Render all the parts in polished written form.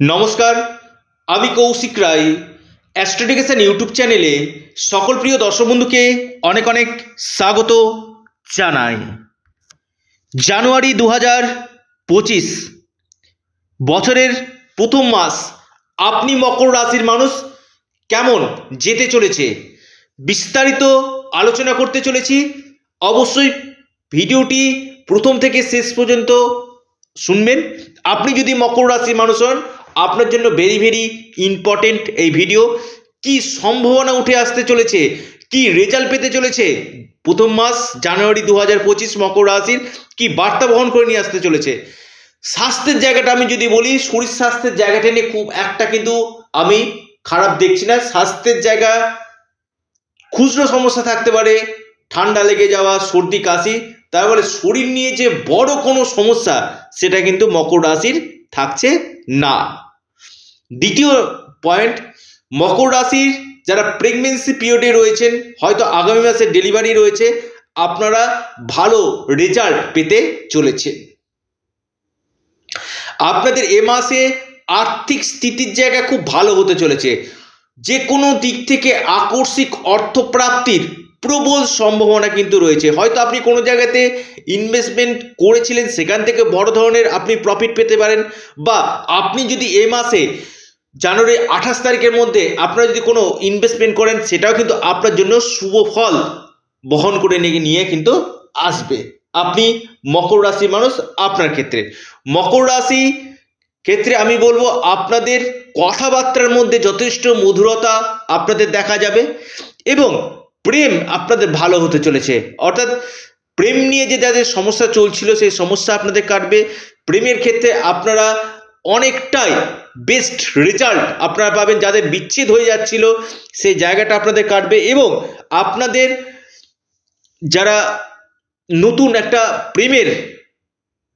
নমস্কার, আমি কৌশিক রায় অ্যাস্ট্রোডিকেশন ইউটিউব চ্যানেলে সকল প্রিয় দর্শক বন্ধুকে অনেক অনেক স্বাগত জানাই। জানুয়ারি 2025 বছরের প্রথম মাস আপনি মকর রাশির মানুষ কেমন যেতে চলেছে বিস্তারিত আলোচনা করতে চলেছি। অবশ্যই ভিডিওটি প্রথম থেকে শেষ পর্যন্ত শুনবেন। আপনি যদি মকর রাশির মানুষ হন, আপনার জন্য ভেরি ভেরি ইম্পর্টেন্ট এই ভিডিও। কি সম্ভাবনা উঠে আসতে চলেছে, কি রেজাল্ট পেতে চলেছে প্রথম মাস জানুয়ারি 2025 মকর রাশির কি বার্তা বহন করে নিয়ে আসতে চলেছে। স্বাস্থ্যের জায়গাটা আমি যদি বলি, শরীর স্বাস্থ্যের জায়গাটা নিয়ে খুব একটা কিন্তু আমি খারাপ দেখছি না। স্বাস্থ্যের জায়গা খুচরো সমস্যা থাকতে পারে, ঠান্ডা লেগে যাওয়া, সর্দি কাশি, তারপরে শরীর নিয়ে যে বড় কোনো সমস্যা সেটা কিন্তু মকর রাশির থাকছে না। দ্বিতীয় পয়েন্ট, মকর রাশির যারা প্রেগনেন্সি পিরিয়ডে রয়েছেন, হয়তো আগামী মাসে ডেলিভারি রয়েছে, আপনারা ভালো রেজাল্ট পেতে চলেছেন। আপনাদের এ মাসে আর্থিক স্থিতির জায়গা খুব ভালো হতে চলেছে। যে কোনো দিক থেকে আকস্মিক অর্থপ্রাপ্তির প্রবল সম্ভাবনা কিন্তু রয়েছে। হয়তো আপনি কোনো জায়গাতে ইনভেস্টমেন্ট করেছিলেন, সেখান থেকে বড় ধরনের আপনি প্রফিট পেতে পারেন। বা আপনি যদি এ মাসে জানুয়ারি 28 তারিখের মধ্যে আপনারা যদি কোনো ইনভেস্টমেন্ট করেন, সেটাও কিন্তু আপনার জন্য শুভ ফল বহন করে নিয়ে কিন্তু আসবে। আপনি মকর রাশির মানুষ, আপনার ক্ষেত্রে মকর রাশি ক্ষেত্রে আমি বলবো আপনাদের কথাবার্তার মধ্যে যথেষ্ট মধুরতা আপনাদের দেখা যাবে এবং প্রেম আপনাদের ভালো হতে চলেছে। অর্থাৎ প্রেম নিয়ে যে যাদের সমস্যা চলছিল সেই সমস্যা আপনাদের কাটবে। প্রেমের ক্ষেত্রে আপনারা অনেকটাই বেস্ট রেজাল্ট আপনারা পাবেন। যাদের বিচ্ছেদ হয়ে যাচ্ছিল সেই জায়গাটা আপনাদের কাটবে এবং আপনাদের যারা নতুন একটা প্রেমের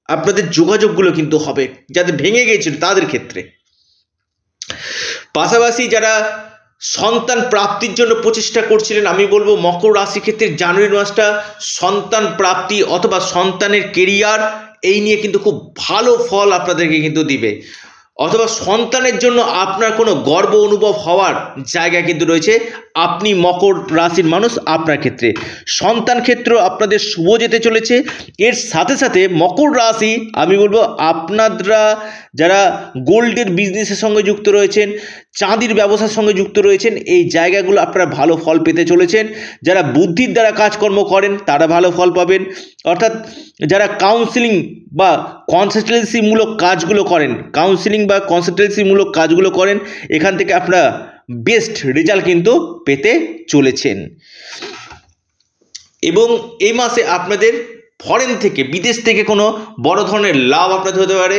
আপনাদের যোগাযোগগুলো কিন্তু হবে, যাদের ভেঙে গিয়েছিল তাদের ক্ষেত্রে। পাশাপাশি যারা সন্তান প্রাপ্তির জন্য প্রচেষ্টা করছিলেন, আমি বলবো মকর রাশি ক্ষেত্রে জানুয়ারি মাসটা সন্তান প্রাপ্তি অথবা সন্তানের কেরিয়ার এই নিয়ে কিন্তু খুব ভালো ফল আপনাদেরকে কিন্তু দিবে। অথবা সন্তানের জন্য আপনার কোনো গর্ব অনুভব হওয়ার জায়গা কিন্তু রয়েছে। আপনি মকর রাশির মানুষ, আপনার ক্ষেত্রে সন্তান ক্ষেত্র আপনাদের শুভ যেতে চলেছে। এর সাথে সাথে মকর রাশি আমি বলবো আপনারা যারা গোল্ডের বিজনেসের সঙ্গে যুক্ত রয়েছেন, চাঁদির ব্যবসার সঙ্গে যুক্ত রয়েছেন, এই জায়গাগুলো আপনারা ভালো ফল পেতে চলেছেন। যারা বুদ্ধির দ্বারা কাজকর্ম করেন তারা ভালো ফল পাবেন। অর্থাৎ যারা কাউন্সিলিং বা কনসালটেন্সিমূলক কাজগুলো করেন, কাউন্সিলিং বা কনসালটেন্সিমূলক কাজগুলো করেন, এখান থেকে আপনারা বেস্ট রেজাল্ট কিন্তু পেতে চলেছেন। এবং এই মাসে আপনাদের ফরেন থেকে, বিদেশ থেকে কোনো বড় ধরনের লাভ আপনাদের হতে পারে।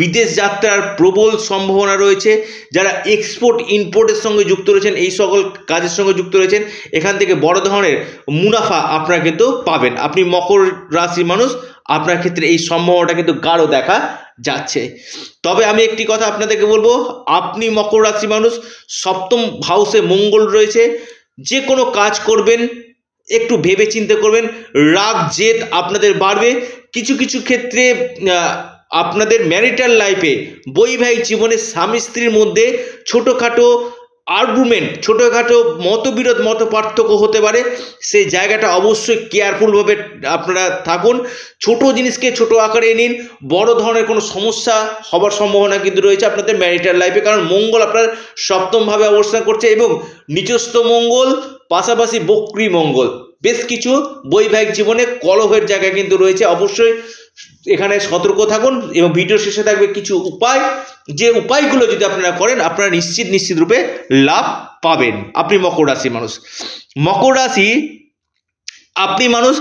বিদেশ যাত্রার প্রবল সম্ভাবনা রয়েছে। যারা এক্সপোর্ট ইম্পোর্টের সঙ্গে যুক্ত রয়েছেন, এই সকল কাজের সঙ্গে যুক্ত রয়েছেন, এখান থেকে বড় ধরনের মুনাফা আপনারা কিন্তু পাবেন। আপনি মকর রাশির মানুষ, আপনার ক্ষেত্রে এই সম্ভাবনাটা কিন্তু গাঢ় দেখা যাচ্ছে। তবে আমি একটি কথা আপনাদেরকে বলবো, আপনি মকর রাশি মানুষ, সপ্তম হাউসে মঙ্গল রয়েছে। যে কোনো কাজ করবেন একটু ভেবে চিন্তে করবেন। রাগ জেদ আপনাদের বাড়বে। কিছু কিছু ক্ষেত্রে আপনাদের ম্যারিটাল লাইফে, বৈবাহিক জীবনে স্বামী স্ত্রীর মধ্যে ছোটোখাটো আর্গুমেন্ট, ছোটোখাটো মতবিরোধ, মত পার্থক্য হতে পারে। সেই জায়গাটা অবশ্যই কেয়ারফুলভাবে আপনারা থাকুন। ছোট জিনিসকে ছোট আকারে নিন, বড় ধরনের কোনো সমস্যা হবার সম্ভাবনা কিন্তু রয়েছে আপনাদের ম্যারিটাল লাইফে। কারণ মঙ্গল আপনার সপ্তমভাবে অবস্থান করছে এবং নিজস্ব মঙ্গল পাশাপাশি বক্রী মঙ্গল, বেশ কিছু বৈবাহিক জীবনে কলহের জায়গা কিন্তু রয়েছে। অবশ্যই এখানে সতর্ক থাকুন এবং ভিডিও শেষে থাকবে কিছু উপায়, যে উপায়গুলো যদি আপনারা করেন আপনারা নিশ্চিত রূপে লাভ পাবেন। আপনি মকর রাশি মানুষ, মকর রাশি আপনি মানুষ,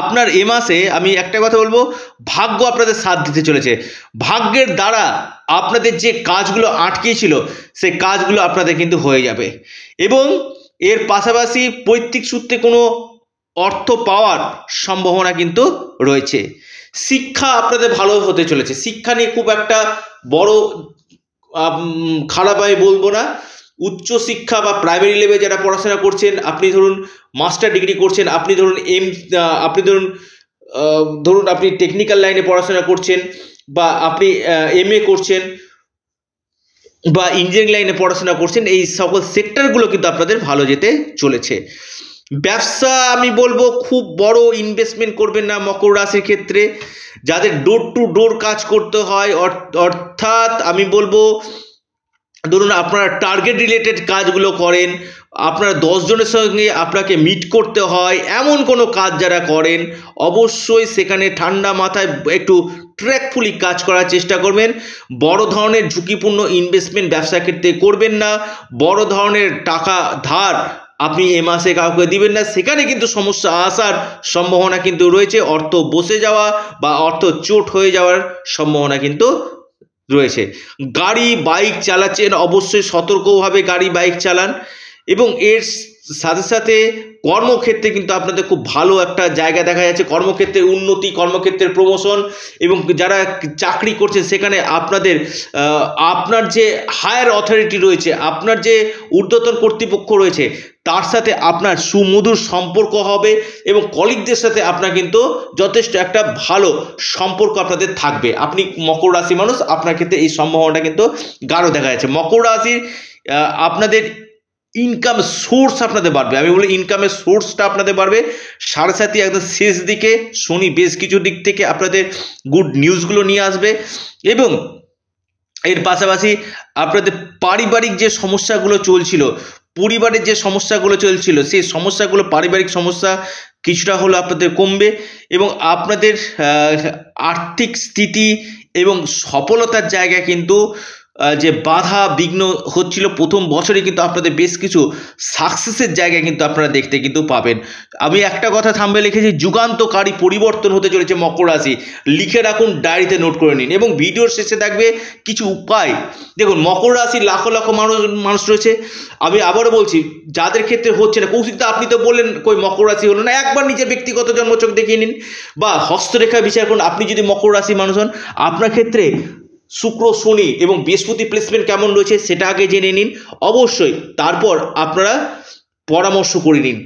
আপনার এ মাসে আমি একটা কথা বলবো, ভাগ্য আপনাদের সাথ দিতে চলেছে। ভাগ্যের দ্বারা আপনাদের যে কাজগুলো আটকিয়েছিল সেই কাজগুলো আপনাদের কিন্তু হয়ে যাবে এবং এর পাশাপাশি পৈতৃক সূত্রে কোনো অর্থ পাওয়ার সম্ভাবনা কিন্তু রয়েছে। শিক্ষা আপনাদের ভালো হতে চলেছে। শিক্ষা নিয়ে খুব একটা বড় খারাপ আমি বলবো না। উচ্চ শিক্ষা বা প্রাইমারি লেভেলে যারা পড়াশোনা করছেন, আপনি ধরুন মাস্টার ডিগ্রি করছেন, আপনি ধরুন আপনি টেকনিক্যাল লাইনে পড়াশোনা করছেন বা আপনি এমএ করছেন, বা ইঞ্জিনিয়ারিং লাইনে পড়াশোনা করছেন, এই সকল সেক্টরগুলো কিন্তু আপনাদের ভালো যেতে চলেছে। ব্যবসা আমি বলবো খুব বড় ইনভেস্টমেন্ট করবেন না মকর রাশির ক্ষেত্রে। যাদের ডোর টু ডোর কাজ করতে হয়, অর্থাৎ আমি বলবো ধরুন আপনারা টার্গেট রিলেটেড কাজগুলো করেন, আপনারা 10 জনের সঙ্গে আপনাকে মিট করতে হয়, এমন কোনো কাজ যারা করেন অবশ্যই সেখানে ঠান্ডা মাথায় একটু ট্র্যাকফুলি কাজ করার চেষ্টা করবেন। বড় ধরনের ঝুঁকিপূর্ণ ইনভেস্টমেন্ট ব্যবসা ক্ষেত্রে করবেন না। বড় ধরনের টাকা ধার আপনি এ মাসে কাউকে দিবেন না, সেখানে কিন্তু সমস্যা আসার সম্ভাবনা কিন্তু রয়েছে। অর্থ বসে যাওয়া বা অর্থ চোট হয়ে যাওয়ার সম্ভাবনা কিন্তু রয়েছে। গাড়ি বাইক চালাচ্ছেন অবশ্যই সতর্কভাবে গাড়ি বাইক চালান, এবং এর সাথে সাথে কর্মক্ষেত্রে কিন্তু আপনাদের খুব ভালো একটা জায়গা দেখা যাচ্ছে। কর্মক্ষেত্রের উন্নতি, কর্মক্ষেত্রের প্রমোশন, এবং যারা চাকরি করছেন সেখানে আপনার যে হায়ার অথরিটি রয়েছে, আপনার যে ঊর্ধ্বতন কর্তৃপক্ষ রয়েছে তার সাথে আপনার সুমধুর সম্পর্ক হবে, এবং কলিগদের সাথে আপনার কিন্তু যথেষ্ট একটা ভালো সম্পর্ক আপনাদের থাকবে। আপনি মকর রাশি মানুষ, আপনার ক্ষেত্রে এই সম্ভাবনাটা কিন্তু গাঢ় দেখা যাচ্ছে। মকর রাশির আপনাদের ইনকাম সোর্স আপনাদের বাড়বে, আমি বলি ইনকামের সোর্সটা আপনাদের বাড়বে। 7.5 একদম শেষ দিকে শনি বেশ কিছু দিক থেকে আপনাদের গুড নিউজগুলো নিয়ে আসবে, এবং এর পাশাপাশি আপনাদের পারিবারিক যে সমস্যাগুলো চলছিল, পরিবারের যে সমস্যাগুলো চলছিল, সেই সমস্যাগুলো, পারিবারিক সমস্যা কিছুটা হলো আপনাদের কমবে, এবং আপনাদের আর্থিক স্থিতি এবং সফলতার জায়গায় কিন্তু যে বাধা বিঘ্ন হচ্ছিল প্রথম বছরে কিন্তু আপনাদের বেশ কিছু সাকসেসের জায়গায় কিন্তু আপনারা দেখতে কিন্তু পাবেন। আমি একটা কথা থাম্বে লিখেছি, যুগান্তকারী পরিবর্তন হতে চলেছে মকর রাশি। লিখে রাখুন, ডায়েরিতে নোট করে নিন, এবং ভিডিওর শেষে থাকবে কিছু উপায়। দেখুন মকর রাশির লাখো লাখো মানুষ রয়েছে, আমি আবারও বলছি যাদের ক্ষেত্রে হচ্ছে না, কৌশিকদা আপনি তো বললেন কই মকর রাশি হলো না, একবার নিজের ব্যক্তিগত জন্মছক দেখিয়ে নিন বা হস্তরেখা বিচার করুন। আপনি যদি মকর রাশি মানুষ হন, আপনার ক্ষেত্রে শুক্র, শনি এবং বৃহস্পতি প্লেসমেন্ট কেমন রয়েছে সেটা আগে জেনে নিন অবশ্যই, তারপর আপনারা পরামর্শ করে নিন।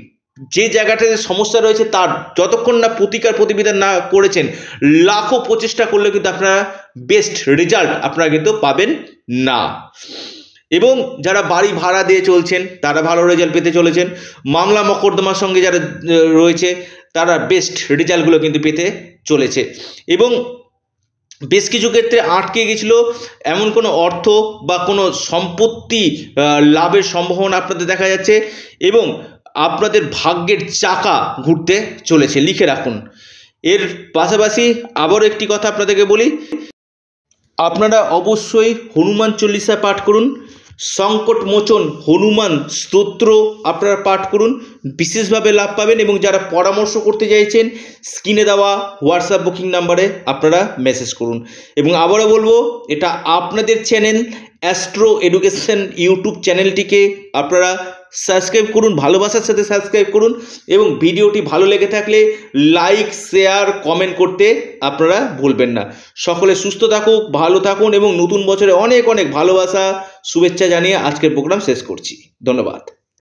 যে জায়গাটাতে সমস্যা রয়েছে তার যতক্ষণ না প্রতিবিধান না করেছেন, লাখো প্রচেষ্টা করলে কিন্তু আপনারা বেস্ট রেজাল্ট আপনারা কিন্তু পাবেন না। এবং যারা বাড়ি ভাড়া দিয়ে চলছেন তারা ভালো রেজাল্ট পেতে চলেছেন। মামলা মকদ্দমার সঙ্গে যারা রয়েছে তারা বেস্ট রেজাল্টগুলো কিন্তু পেতে চলেছে, এবং বেশ কিছু ক্ষেত্রে আটকে গেছিল এমন কোনো অর্থ বা কোনো সম্পত্তি লাভের সম্ভাবনা আপনাদের দেখা যাচ্ছে, এবং আপনাদের ভাগ্যের চাকা ঘুরতে চলেছে, লিখে রাখুন। এর পাশাপাশি আবারও একটি কথা আপনাদেরকে বলি, আপনারা অবশ্যই হনুমান চল্লিশা পাঠ করুন, সংকট মোচন হনুমান স্তোত্র আপনারা পাঠ করুন, বিশেষভাবে লাভ পাবেন। এবং যারা পরামর্শ করতে চাইছেন স্ক্রিনে দেওয়া হোয়াটসঅ্যাপ বুকিং নাম্বারে আপনারা মেসেজ করুন। এবং আবারও বলবো, এটা আপনাদের চ্যানেল অ্যাস্ট্রো এডুকেশন ইউটিউব চ্যানেলটিকে আপনারা সাবস্ক্রাইব করুন, ভালোবাসার সাথে সাবস্ক্রাইব করুন, এবং ভিডিওটি ভালো লেগে থাকলে লাইক শেয়ার কমেন্ট করতে আপনারা ভুলবেন না। সকলে সুস্থ থাকুক, ভালো থাকুন, এবং নতুন বছরে অনেক অনেক ভালোবাসা শুভেচ্ছা জানিয়ে আজকের প্রোগ্রাম শেষ করছি। ধন্যবাদ।